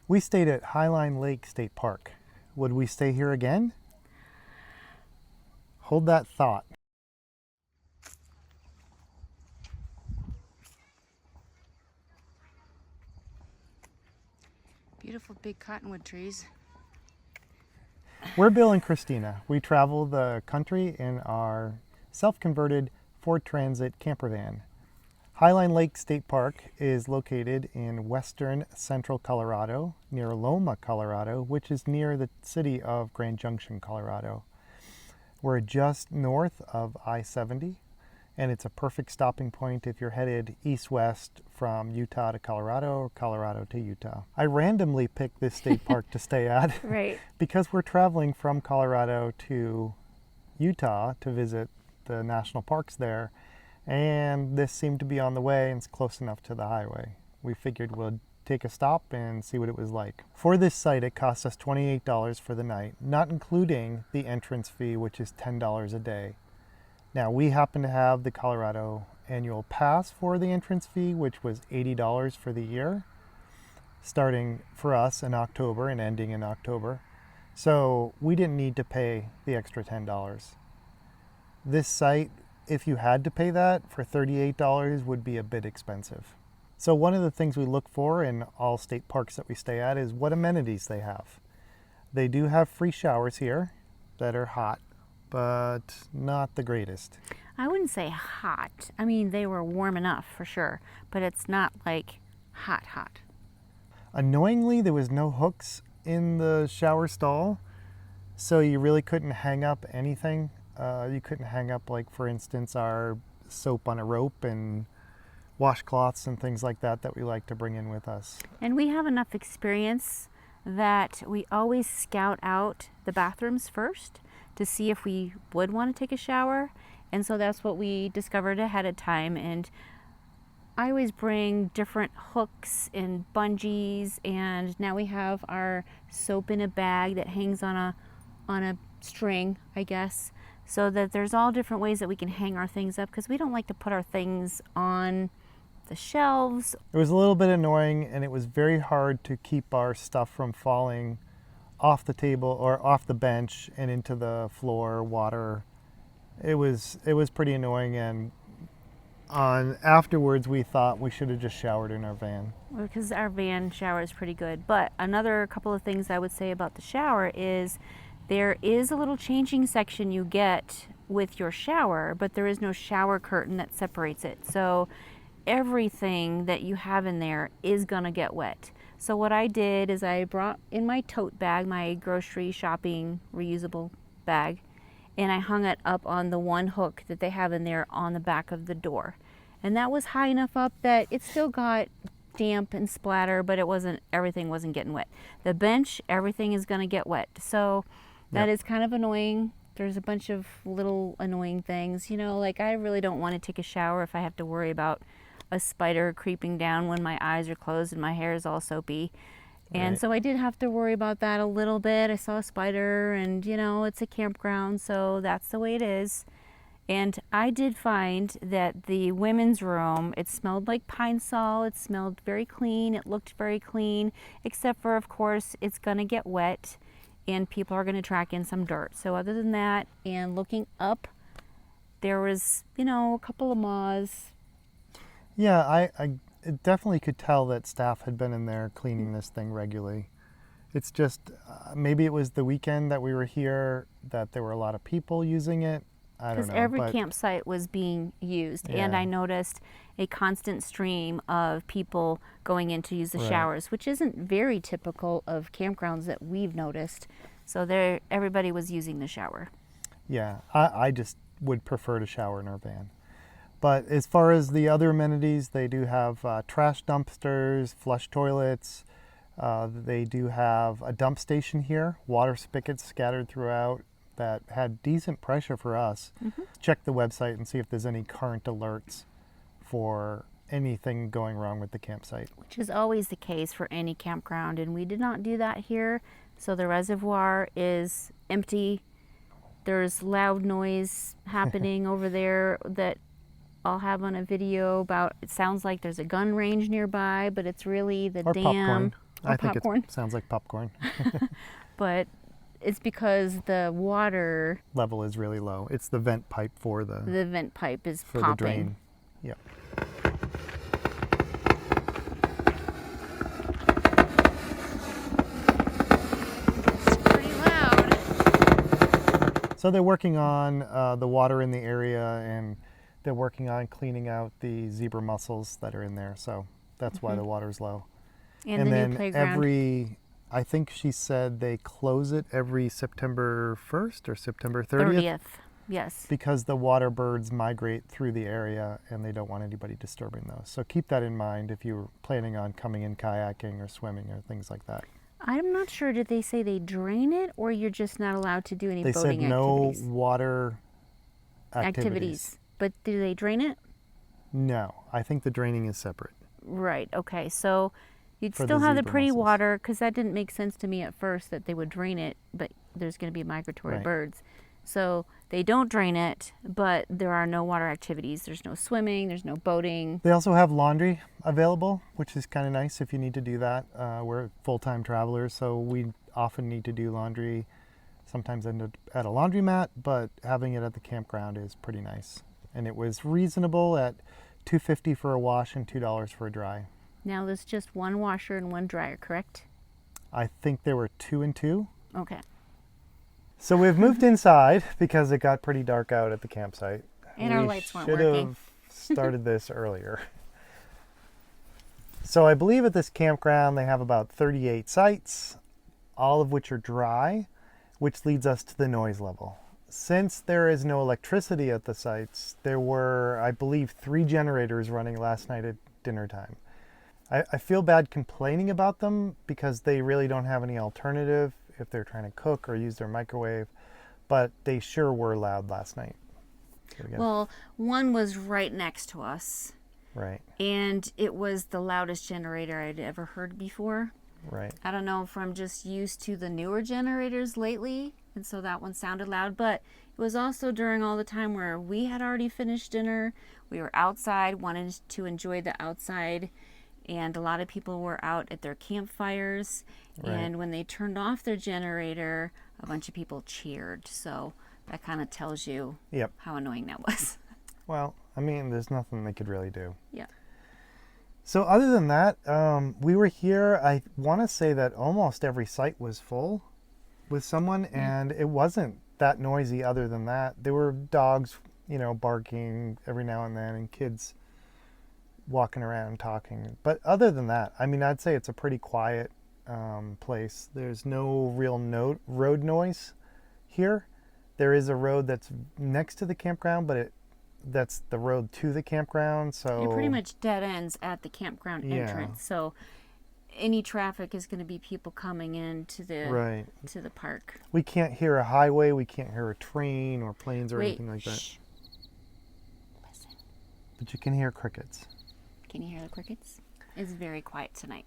We stayed at Highline Lake State Park. Would we stay here again? Hold that thought. Beautiful big cottonwood trees. We're Bill and Christina. We travel the country in our self-converted Ford Transit camper van. Highline Lake State Park is located in western central Colorado, near Loma, Colorado, which is near the city of Grand Junction, Colorado. We're just north of I-70, and it's a perfect stopping point if you're headed east-west from Utah to Colorado or Colorado to Utah. I randomly picked this state park to stay at Right. because we're traveling from Colorado to Utah to visit the national parks there, and this seemed to be on the way and it's close enough to the highway. We figured we'd take a stop and see what it was like. For this site, it cost us $28 for the night, not including the entrance fee, which is $10 a day. Now, we happen to have the Colorado annual pass for the entrance fee, which was $80 for the year, starting for us in October and ending in October. So we didn't need to pay the extra $10. This site, if you had to pay that for $38, would be a bit expensive. So one of the things we look for in all state parks that we stay at is what amenities they have. They do have free showers here that are hot, but not the greatest. I wouldn't say hot. I mean, they were warm enough for sure, but it's not like hot, hot. Annoyingly, there was no hooks in the shower stall, so you really couldn't hang up anything. You couldn't hang up, like, for instance, our soap on a rope and washcloths and things like that that we like to bring in with us. And we have enough experience that we always scout out the bathrooms first to see if we would want to take a shower. And so that's what we discovered ahead of time. And I always bring different hooks and bungees, and now we have our soap in a bag that hangs on a string, I guess, so that there's all different ways that we can hang our things up, because we don't like to put our things on the shelves. It was a little bit annoying, and it was very hard to keep our stuff from falling off the table or off the bench and into the floor, water. It was pretty annoying, and afterwards we thought we should have just showered in our van. Because our van shower is pretty good. But another couple of things I would say about the shower is there is a little changing section you get with your shower, but there is no shower curtain that separates it. So everything that you have in there is gonna get wet. So what I did is I brought in my tote bag, my grocery shopping reusable bag, and I hung it up on the one hook that they have in there on the back of the door. And that was high enough up that it still got damp and splatter, but everything wasn't getting wet. The bench, everything is gonna get wet. So that is kind of annoying. There's a bunch of little annoying things, like I really don't want to take a shower if I have to worry about a spider creeping down when my eyes are closed and my hair is all soapy. And so I did have to worry about that a little bit. I saw a spider, and it's a campground, so that's the way it is. And I did find that the women's room, it smelled like pine sol. It smelled very clean. It looked very clean, except for, of course, it's gonna get wet and people are gonna track in some dirt. So other than that, and looking up, there was, a couple of moths. Yeah, I definitely could tell that staff had been in there cleaning this thing regularly. It's just, maybe it was the weekend that we were here that there were a lot of people using it. I don't know. Because every campsite was being used, and I noticed a constant stream of people going in to use the showers, which isn't very typical of campgrounds that we've noticed. So everybody was using the shower. Yeah, I just would prefer to shower in our van. But as far as the other amenities, they do have trash dumpsters, flush toilets. They do have a dump station here, water spigots scattered throughout that had decent pressure for us. Check the website and see if there's any current alerts for anything going wrong with the campsite. Which is always the case for any campground, and we did not do that here. So the reservoir is empty. There's loud noise happening over there that I'll have on a video about. It sounds like there's a gun range nearby, but it's really the or dam. popcorn. I think popcorn. it sounds like popcorn. But it's because the water Level is really low. It's the vent pipe for the vent pipe is for popping. the drain. Yep. It's pretty loud. So they're working on the water in the area, and they're working on cleaning out the zebra mussels that are in there. So that's why the water's low. And the then new playground. I think she said they close it every September 1st or September 30th. Yes. Because the water birds migrate through the area and they don't want anybody disturbing those. So keep that in mind if you're planning on coming in kayaking or swimming or things like that. I'm not sure. Did they say they drain it, or you're just not allowed to do any They boating said no activities? water activities. But do they drain it? No, I think the draining is separate. Right. Okay. So you'd For still the have the zebra pretty mussels. water, because that didn't make sense to me at first that they would drain it, but there's going to be migratory Right. birds. So they don't drain it, but there are no water activities. There's no swimming. There's no boating. They also have laundry available, which is kind of nice if you need to do that. We're full-time travelers, so we often need to do laundry. Sometimes end up at a laundromat, but having it at the campground is pretty nice. And it was reasonable at $2.50 for a wash and $2 for a dry. Now there's just one washer and one dryer, correct? I think there were 2 and 2. Okay. So we've moved inside because it got pretty dark out at the campsite. And our We lights weren't should working. have started this earlier. So I believe at this campground they have about 38 sites, all of which are dry, which leads us to the noise level. Since there is no electricity at the sites, there were, I believe, 3 generators running last night at dinner time. I feel bad complaining about them because they really don't have any alternative if they're trying to cook or use their microwave, but they sure were loud last night. Here we go. Well, one was right next to us, Right, and it was the loudest generator I'd ever heard before. right. I don't know if I'm just used to the newer generators lately, and so that one sounded loud, but it was also during all the time where we had already finished dinner. We were outside, wanted to enjoy the outside, and a lot of people were out at their campfires. Right. And when they turned off their generator, a bunch of people cheered. So that kind of tells you Yep. how annoying that was. Well, I mean, there's nothing they could really do. Yeah. So other than that, we were here, I want to say that almost every site was full with someone, and it wasn't that noisy other than that. There were dogs, barking every now and then, and kids walking around talking. But other than that, I mean, I'd say it's a pretty quiet place. There's no real road noise here. There is a road that's next to the campground, but that's the road to the campground. So It pretty much dead ends at the campground Yeah. entrance. So any traffic is going to be people coming in to the right. to the park. We can't hear a highway. We can't hear a train or planes or Wait, anything like that. shh. Listen. But you can hear crickets. Can you hear the crickets? It's very quiet tonight.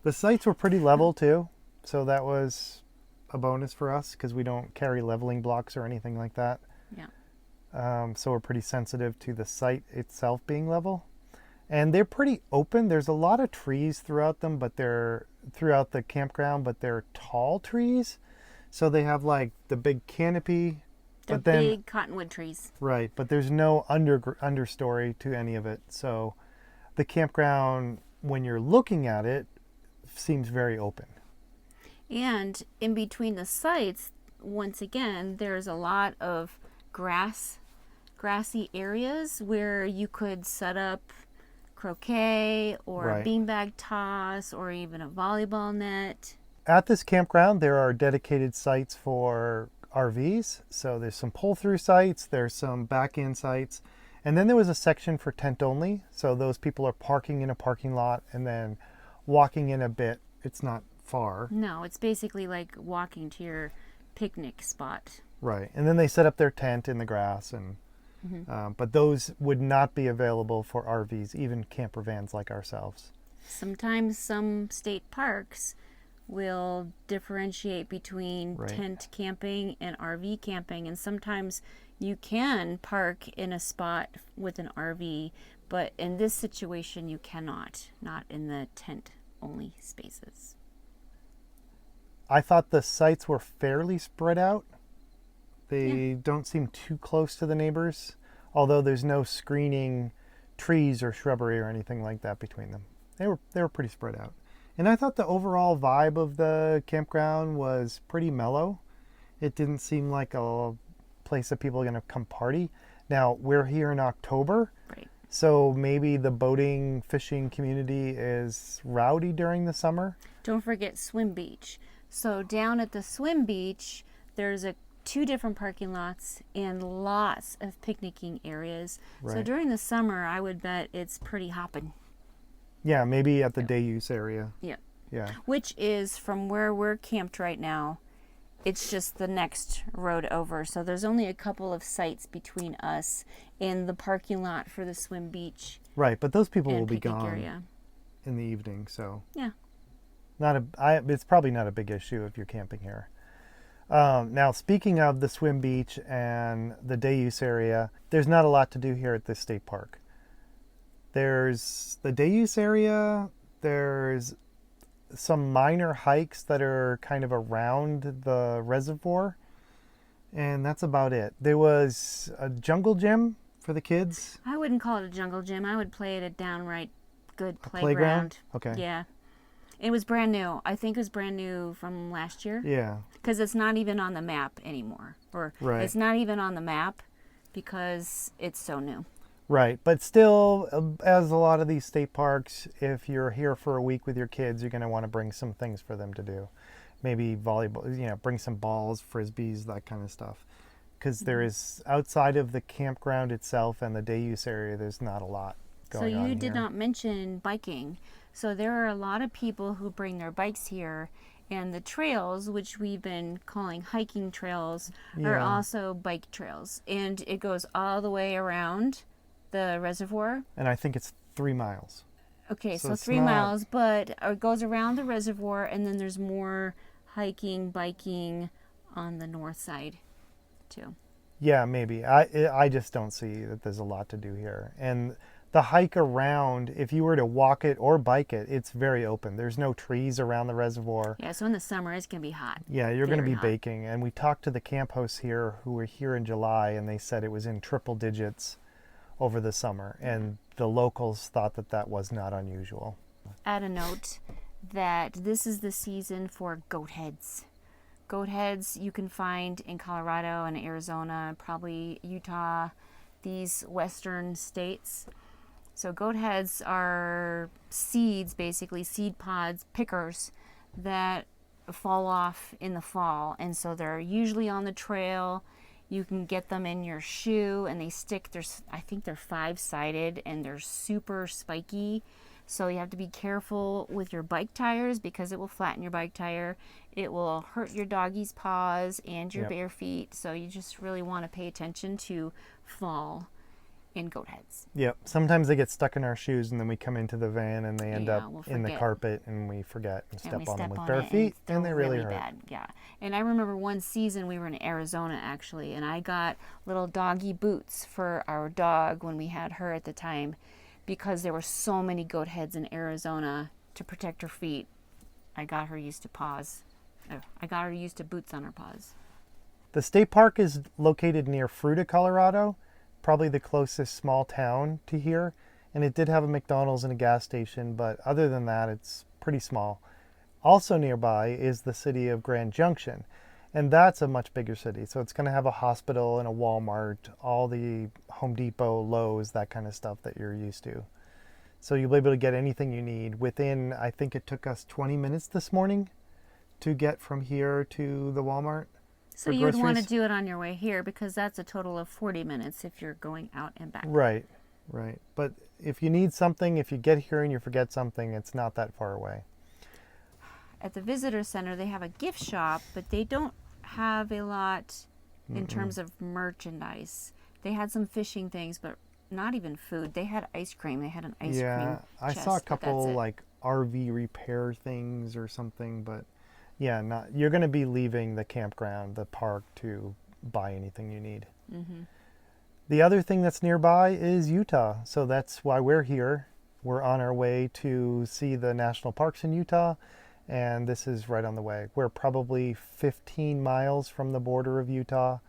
The sites were pretty level too, so that was a bonus for us because we don't carry leveling blocks or anything like that. Yeah. So we're pretty sensitive to the site itself being level. And they're pretty open. There's a lot of trees throughout them, but they're throughout the campground, but they're tall trees. So they have like the big canopy. They're but then, big cottonwood trees. right, but there's no understory to any of it. So the campground, when you're looking at it, seems very open. And in between the sites, once again, there's a lot of grassy areas where you could set up croquet or Right. a beanbag toss or even a volleyball net. At this campground, there are dedicated sites for RVs. So there's some pull-through sites, there's some back-in sites, and then there was a section for tent only. So those people are parking in a parking lot and then walking in a bit. It's not far. No, it's basically like walking to your picnic spot. Right. And then they set up their tent in the grass, and but those would not be available for RVs, even camper vans like ourselves. Sometimes some state parks will differentiate between Right. tent camping and RV camping, and sometimes you can park in a spot with an RV, but in this situation you cannot, not in the tent only spaces. I thought the sites were fairly spread out. They Yeah. don't seem too close to the neighbors, although there's no screening trees or shrubbery or anything like that between them. They were pretty spread out. And I thought the overall vibe of the campground was pretty mellow. It didn't seem like a place that people are going to come party. Now, we're here in October, Right. so maybe the boating, fishing community is rowdy during the summer. Don't forget swim beach. So down at the swim beach, there's two different parking lots and lots of picnicking areas. So Right. during the summer, I would bet it's pretty hopping. Yeah, maybe at the day use area. Yeah. Yeah. Which is from where we're camped right now. It's just the next road over. So there's only a couple of sites between us and the parking lot for the swim beach Right, but those people will and be picnic gone area. in the evening, so Yeah. it's probably not a big issue if you're camping here. Now, speaking of the swim beach and the day use area, there's not a lot to do here at this state park. There's the day use area, there's some minor hikes that are kind of around the reservoir, and that's about it. There was a jungle gym for the kids. I wouldn't call it a jungle gym. I would play it a downright good Playground? playground. Okay. Yeah. It was brand new. I think it was brand new from last year. Yeah. Because it's not even on the map anymore. Or Right. it's not even on the map because it's so new. Right, but still, as a lot of these state parks, if you're here for a week with your kids, you're going to want to bring some things for them to do. Maybe volleyball, bring some balls, frisbees, that kind of stuff. Because there is, outside of the campground itself and the day use area, there's not a lot going on So you here. did not mention biking. So there are a lot of people who bring their bikes here, and the trails, which we've been calling hiking trails, are Yeah. also bike trails. And it goes all the way around the reservoir. And I think it's 3 miles. Okay, So so it's 3 not- miles, but it goes around the reservoir, and then there's more hiking, biking on the north side too. Yeah, maybe. I just don't see that there's a lot to do here. And the hike around, if you were to walk it or bike it, it's very open. There's no trees around the reservoir. Yeah, so in the summer it's gonna be hot. Yeah, you're going to Very be hot. baking. And we talked to the camp hosts here who were here in July, and they said it was in triple digits over the summer. And the locals thought that that was not unusual. Add a note that this is the season for goat heads. Goat heads you can find in Colorado and Arizona, probably Utah, these western states. So goat heads are seeds, basically seed pods, pickers that fall off in the fall. And so they're usually on the trail. You can get them in your shoe and they stick. I think they're 5-sided and they're super spiky. So you have to be careful with your bike tires because it will flatten your bike tire. It will hurt your doggy's paws and your Yep. bare feet. So you just really want to pay attention to fall in goat heads. Yep. Sometimes they get stuck in our shoes, and then we come into the van and they end Yeah, up we'll in the forget. carpet, and we forget and And step we on them step with on bare it feet, they're and they really hurt. bad. Yeah. And I remember one season we were in Arizona actually, and I got little doggy boots for our dog when we had her at the time, because there were so many goat heads in Arizona to protect her feet. I got her used to paws. I got her used to boots on her paws. The state park is located near Fruita, Colorado, probably the closest small town to here. And it did have a McDonald's and a gas station, but other than that, it's pretty small. Also nearby is the city of Grand Junction, and that's a much bigger city. So it's going to have a hospital and a Walmart, all the Home Depot, Lowe's, that kind of stuff that you're used to. So you'll be able to get anything you need within, I think it took us 20 minutes this morning to get from here to the Walmart. So For you would want to groceries? do it on your way here because that's a total of 40 minutes if you're going out and back. Right, right. But if you need something, if you get here and you forget something, it's not that far away. At the visitor center, they have a gift shop, but they don't have a lot in terms of merchandise. They had some fishing things, but not even food. They had ice cream. They had an ice Yeah, cream I chest, saw a but that's couple it. like RV repair things or something, but yeah, not. You're going to be leaving the campground, the park, to buy anything you need. Mhm. The other thing that's nearby is Utah, so that's why we're here. We're on our way to see the national parks in Utah, and this is right on the way. We're probably 15 miles from the border of Utah,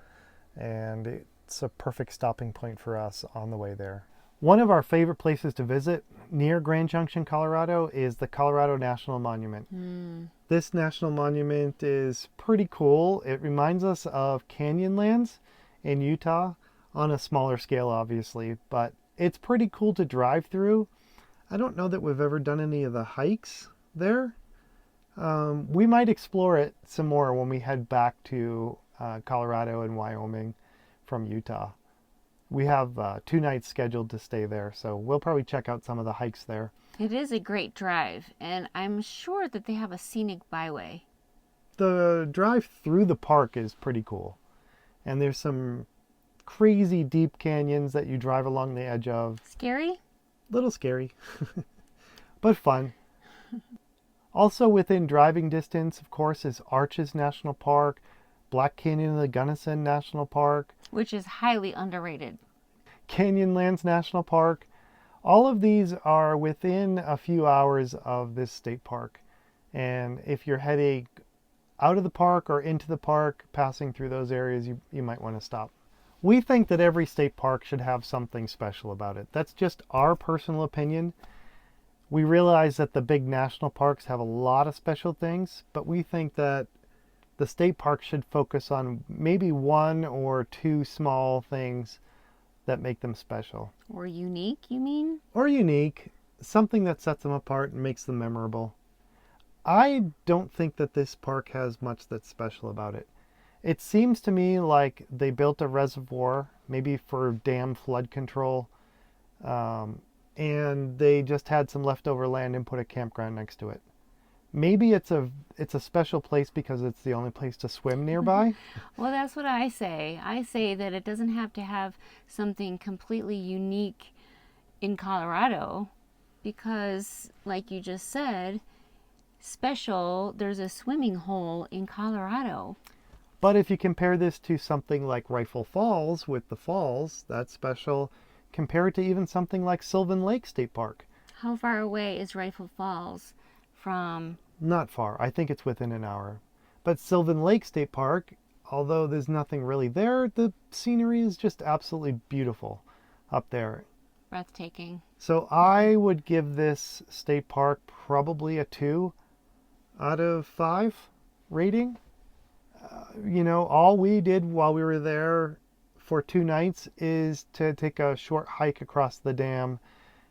and it's a perfect stopping point for us on the way there. One of our favorite places to visit near Grand Junction, Colorado, is the Colorado National Monument. This national monument is pretty cool. It reminds us of Canyonlands in Utah, on a smaller scale, obviously, but it's pretty cool to drive through. I don't know that we've ever done any of the hikes there. We might explore it some more when we head back to Colorado and Wyoming from Utah. We have 2 nights scheduled to stay there, so we'll probably check out some of the hikes there. It is a great drive, and I'm sure that they have a scenic byway. The drive through the park is pretty cool, and there's some crazy deep canyons that you drive along the edge of. Scary? Little scary, but fun. Also within driving distance, of course, is Arches National Park, Black Canyon of the Gunnison National Park, Which is highly underrated. Canyonlands National Park. All of these are within a few hours of this state park. And if you're heading out of the park or into the park, passing through those areas, you might want to stop. We think that every state park should have something special about it. That's just our personal opinion. We realize that the big national parks have a lot of special things, but we think that the state park should focus on maybe 1 or 2 small things that make them special. Or unique, you mean? Or unique, something that sets them apart and makes them memorable. I don't think that this park has much that's special about it. It seems to me like they built a reservoir, maybe for dam flood control, and they just had some leftover land and put a campground next to it. Maybe it's a special place because it's the only place to swim nearby. Well, that's what I say. I say that it doesn't have to have something completely unique in Colorado because, like you just said, special, there's a swimming hole in Colorado. But if you compare this to something like Rifle Falls with the falls, that's special. Compare it to even something like Sylvan Lake State Park. How far away is Rifle Falls from? Not far. I think it's within an hour. But Sylvan Lake State Park, although there's nothing really there, the scenery is just absolutely beautiful up there. Breathtaking. So I would give this state park probably a 2 out of 5 rating. All we did while we were there for 2 nights is to take a short hike across the dam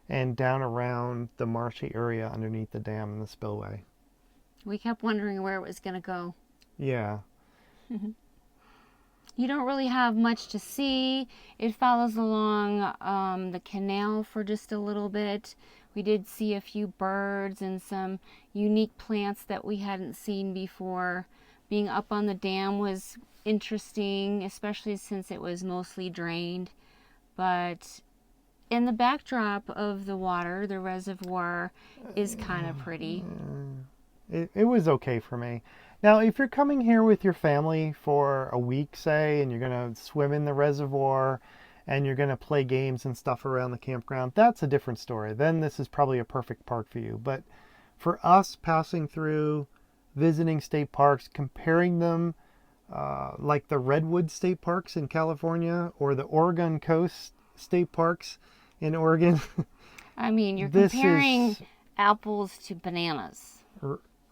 and down around the marshy area underneath the dam and the spillway. We kept wondering where it was going to go. Yeah. You don't really have much to see. It follows along the canal for just a little bit. We did see a few birds and some unique plants that we hadn't seen before. Being up on the dam was interesting, especially since it was mostly drained. But in the backdrop of the water, the reservoir is kind of pretty. It was okay for me. Now, if you're coming here with your family for a week, say, and you're going to swim in the reservoir and you're going to play games and stuff around the campground, that's a different story. Then this is probably a perfect park for you. But for us passing through, visiting state parks, comparing them like the Redwood State Parks in California or the Oregon Coast State Parks in Oregon. I mean, you're comparing apples to bananas.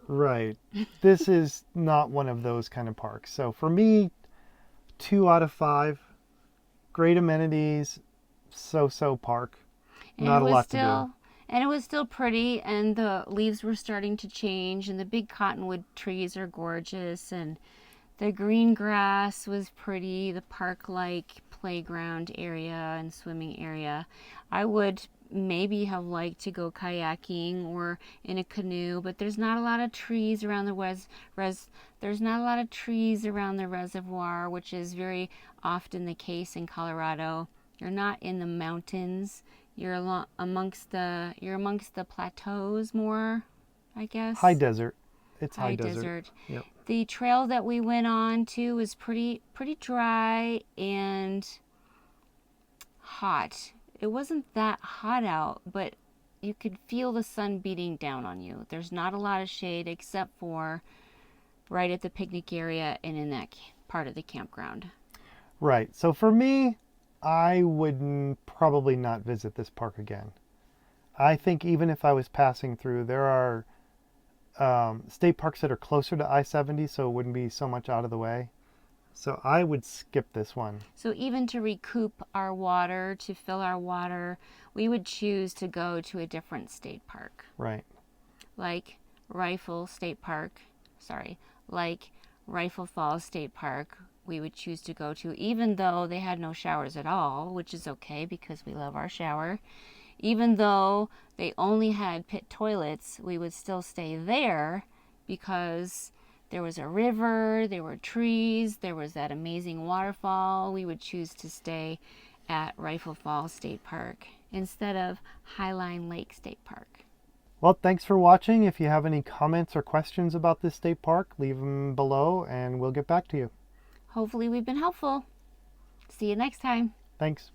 Right. This is not one of those kind of parks. So for me, 2 out of 5. Great amenities, so-so park. Not a lot to do. And it was still pretty, and the leaves were starting to change, and the big cottonwood trees are gorgeous, and the green grass was pretty, the park-like playground area and swimming area. I would maybe have liked to go kayaking or in a canoe, but there's not a lot of trees around the there's not a lot of trees around the reservoir, which is very often the case in Colorado. You're not in the mountains. You're amongst the plateaus more, I guess. High desert. It's high desert. Yep. The trail that we went on to was pretty dry and hot. It wasn't that hot out, but you could feel the sun beating down on you. There's not a lot of shade except for right at the picnic area and in that part of the campground. Right. So for me, I would probably not visit this park again. I think even if I was passing through, there are state parks that are closer to I-70, so it wouldn't be so much out of the way. So I would skip this one. So even to recoup our water, to fill our water, we would choose to go to a different state park. Right. Like Rifle Falls State Park, we would choose to go to, even though they had no showers at all, which is okay because we love our shower. Even though they only had pit toilets, we would still stay there because there was a river, there were trees, there was that amazing waterfall. We would choose to stay at Rifle Falls State Park instead of Highline Lake State Park. Well, thanks for watching. If you have any comments or questions about this state park, leave them below and we'll get back to you. Hopefully we've been helpful. See you next time. Thanks.